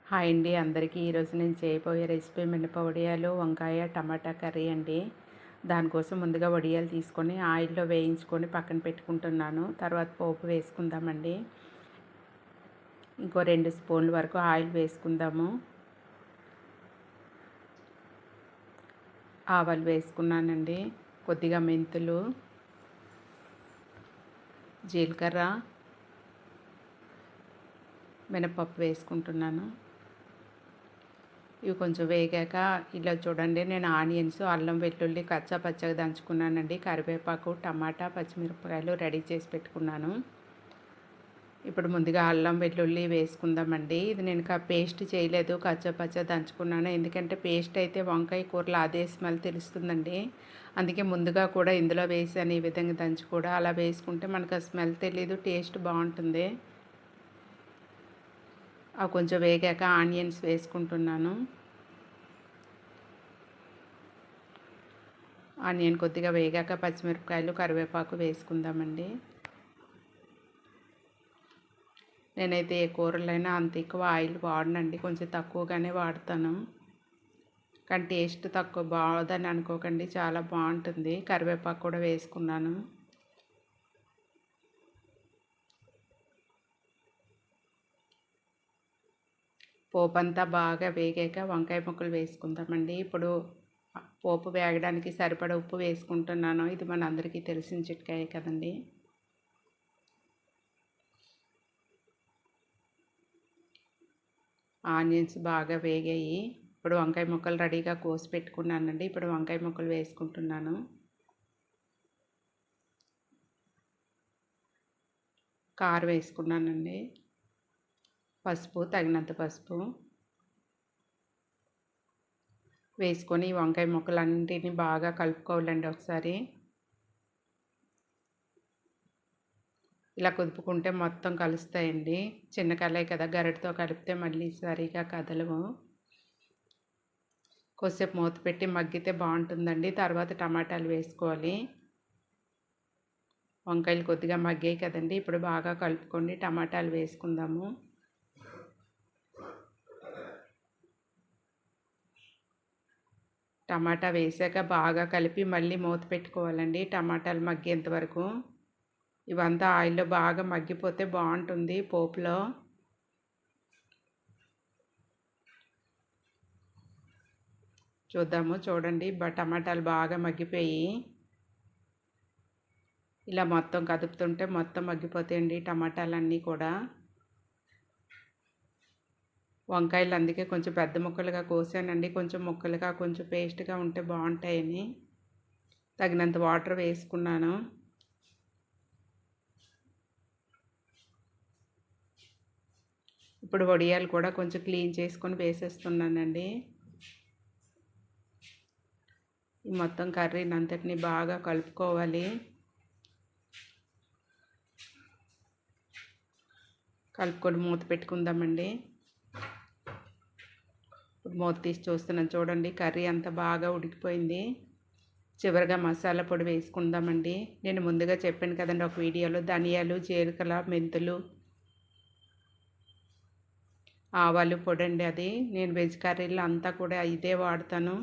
Hi అండి అందరికీ. ఈరోజు నేను చేయబోయే రెసిపీ మినప వడియాలు వంకాయ టమాటా కర్రీ అండి. దానికోసం ముందుగా వడియాలు తీసుకొని ఆయిల్లో వేయించుకొని పక్కన పెట్టుకుంటున్నాను. తర్వాత పోపు వేసుకుందామండి. ఇంకో 2 స్పూన్ల వరకు ఆయిల్ వేసుకుందాము. ఆవాలు వేసుకున్నానండి, కొద్దిగా మెంతులు, జీలకర్ర, మినపప్పు వేసుకుంటున్నాను. ఇవి కొంచెం వేగాక ఇలా చూడండి, నేను ఆనియన్స్, అల్లం వెల్లుల్లి కచ్చా పచ్చగా దంచుకున్నానండి. కరివేపాకు, టమాటా, పచ్చిమిరపకాయలు రెడీ చేసి పెట్టుకున్నాను. ఇప్పుడు ముందుగా అల్లం వెల్లుల్లి వేసుకుందామండి. ఇది నేను పేస్ట్ చేయలేదు, కచ్చా పచ్చా దంచుకున్నాను. ఎందుకంటే పేస్ట్ అయితే వంకాయ కూరలో అదే స్మెల్ తెలుస్తుందండి. అందుకే ముందుగా కూడా ఇందులో వేసాను. ఈ విధంగా దంచి కూడా అలా వేసుకుంటే మనకు ఆ స్మెల్ తెలీదు, టేస్ట్ బాగుంటుంది. అవి కొంచెం వేగాక ఆనియన్స్ వేసుకుంటున్నాను. ఆనియన్ కొద్దిగా వేగాక పచ్చిమిరపకాయలు, కరివేపాకు వేసుకుందామండి. నేనైతే ఏ కూరలైనా అంత ఎక్కువ ఆయిల్ వాడనండి, కొంచెం తక్కువగానే వాడతాను. కానీ టేస్ట్ తక్కువ బాగుందని అనుకోకండి, చాలా బాగుంటుంది. కరివేపాకు కూడా వేసుకున్నాను. పోపు అంతా బాగా వేగాక వంకాయ ముక్కలు వేసుకుందామండి. ఇప్పుడు పోపు వేగడానికి సరిపడా ఉప్పు వేసుకుంటున్నాను. ఇది మన అందరికీ తెలిసిన చిట్కాయే కదండి. ఆనియన్స్ బాగా వేగాయి. ఇప్పుడు వంకాయ ముక్కలు రెడీగా కోసి పెట్టుకున్నానండి. ఇప్పుడు వంకాయ ముక్కలు వేసుకుంటున్నాను. కారం వేసుకున్నానండి. పసుపు, తగినంత పసుపు వేసుకొని వంకాయ ముక్కలన్నింటినీ బాగా కలుపుకోవాలండి. ఒకసారి ఇలా కుదుపుకుంటే మొత్తం కలుస్తాయండి. చిన్న కళాయి కదా, గరిటతో కలిపితే మళ్ళీ సరిగా కదలవు. కొద్దిసేపు మూత పెట్టి మగ్గితే బాగుంటుందండి. తర్వాత టమాటాలు వేసుకోవాలి. వంకాయలు కొద్దిగా మగ్గాయి కదండి, ఇప్పుడు బాగా కలుపుకోండి. టమాటాలు వేసుకుందాము. టమాటా వేసాక బాగా కలిపి మళ్ళీ మూత పెట్టుకోవాలండి, టమాటాలు మగ్గేంత వరకు. ఇవంతా ఆయిల్లో బాగా మగ్గిపోతే బాగుంటుంది పోపులో. చూడండి, టమాటాలు బాగా మగ్గిపోయి ఇలా మొత్తం కదుపుతుంటే మొత్తం మగ్గిపోతాయండి టమాటాలన్నీ కూడా. వంకాయలు అందుకే కొంచెం పెద్ద ముక్కలుగా కోసానండి. కొంచెం ముక్కలుగా, కొంచెం పేస్ట్గా ఉంటే బాగుంటాయని తగినంత వాటర్ వేసుకున్నాను. ఇప్పుడు వడియాలు కూడా కొంచెం క్లీన్ చేసుకొని వేసేస్తున్నానండి. ఈ మొత్తం కర్రీని అంతటిని బాగా కలుపుకోవాలి. కలుపుకొని మూత పెట్టుకుందామండి. ఇప్పుడు మూత తీసి చూస్తున్నాను, చూడండి కర్రీ అంతా బాగా ఉడికిపోయింది. చివరిగా మసాలా పొడి వేసుకుందామండి. నేను ముందుగా చెప్పాను కదండి ఒక వీడియోలో, ధనియాలు, జీలకర్ర, మెంతులు, ఆవాలు పొడి అండి. అది నేను వెజ్ కర్రీలో అంతా కూడా ఇదే వాడతాను.